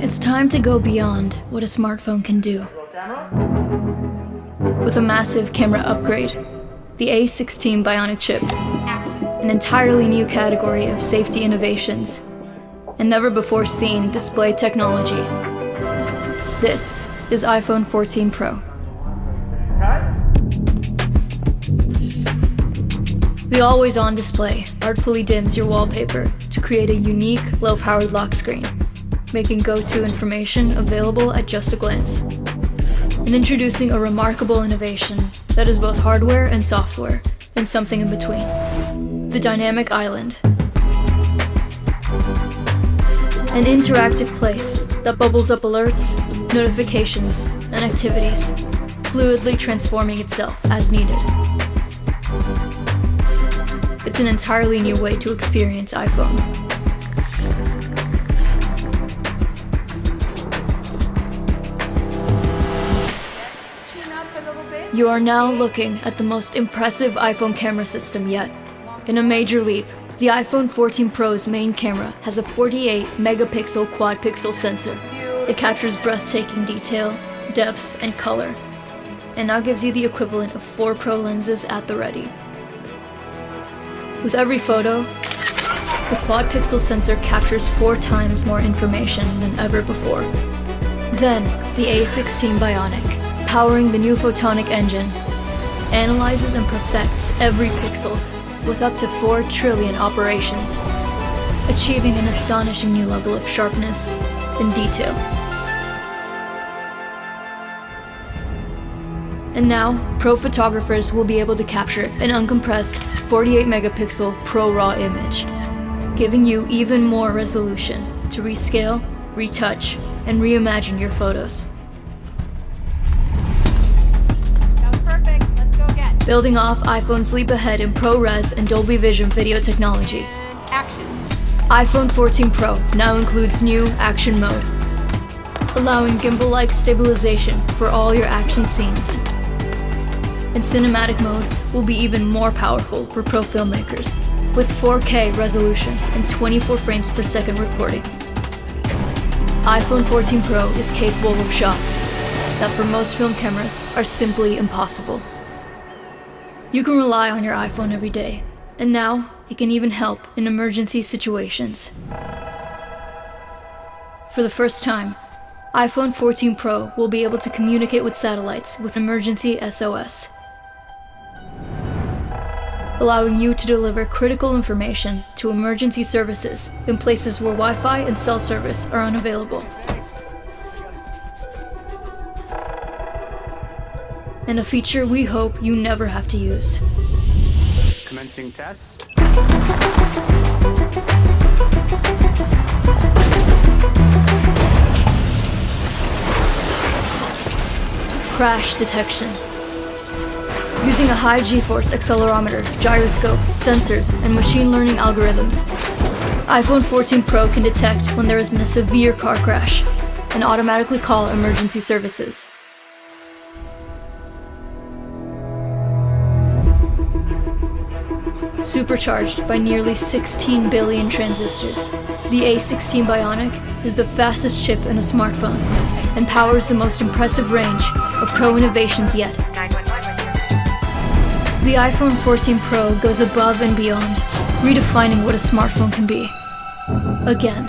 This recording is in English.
It's time to go beyond what a smartphone can do. With a massive camera upgrade, the A16 Bionic chip, an entirely new category of safety innovations, and never-before-seen display technology. This is iPhone 14 Pro. The always-on display artfully dims your wallpaper to create a unique, low-powered lock screen, making go-to information available at just a glance. And introducing a remarkable innovation that is both hardware and software, and something in between. The Dynamic Island. An interactive place that bubbles up alerts, notifications, and activities, fluidly transforming itself as needed. It's an entirely new way to experience iPhone. You are now looking at the most impressive iPhone camera system yet. In a major leap, the iPhone 14 Pro's main camera has a 48 megapixel quad-pixel sensor. It captures breathtaking detail, depth, and color, and now gives you the equivalent of 4 Pro lenses at the ready. With every photo, the quad-pixel sensor captures 4 times more information than ever before. Then, the A16 Bionic, powering the new photonic engine, analyzes and perfects every pixel with up to 4 trillion operations, achieving an astonishing new level of sharpness and detail. And now, pro photographers will be able to capture an uncompressed 48 megapixel Pro RAW image, giving you even more resolution to rescale, retouch, and reimagine your photos. Sounds perfect. Let's go again. Building off iPhone's leap ahead in ProRes and Dolby Vision video technology, Action. iPhone 14 Pro now includes new Action Mode, allowing gimbal-like stabilization for all your action scenes. And Cinematic Mode will be even more powerful for pro filmmakers, with 4K resolution and 24 frames per second recording. iPhone 14 Pro is capable of shots that for most film cameras are simply impossible. You can rely on your iPhone every day, and now it can even help in emergency situations. For the first time, iPhone 14 Pro will be able to communicate with satellites with emergency SOS, allowing you to deliver critical information to emergency services in places where Wi-Fi and cell service are unavailable. And a feature we hope you never have to use. Commencing test. Crash detection. Using a high G-force accelerometer, gyroscope, sensors, and machine learning algorithms, iPhone 14 Pro can detect when there has been a severe car crash and automatically call emergency services. Supercharged by nearly 16 billion transistors, the A16 Bionic is the fastest chip in a smartphone and powers the most impressive range of Pro innovations yet. The iPhone 14 Pro goes above and beyond, redefining what a smartphone can be. Again.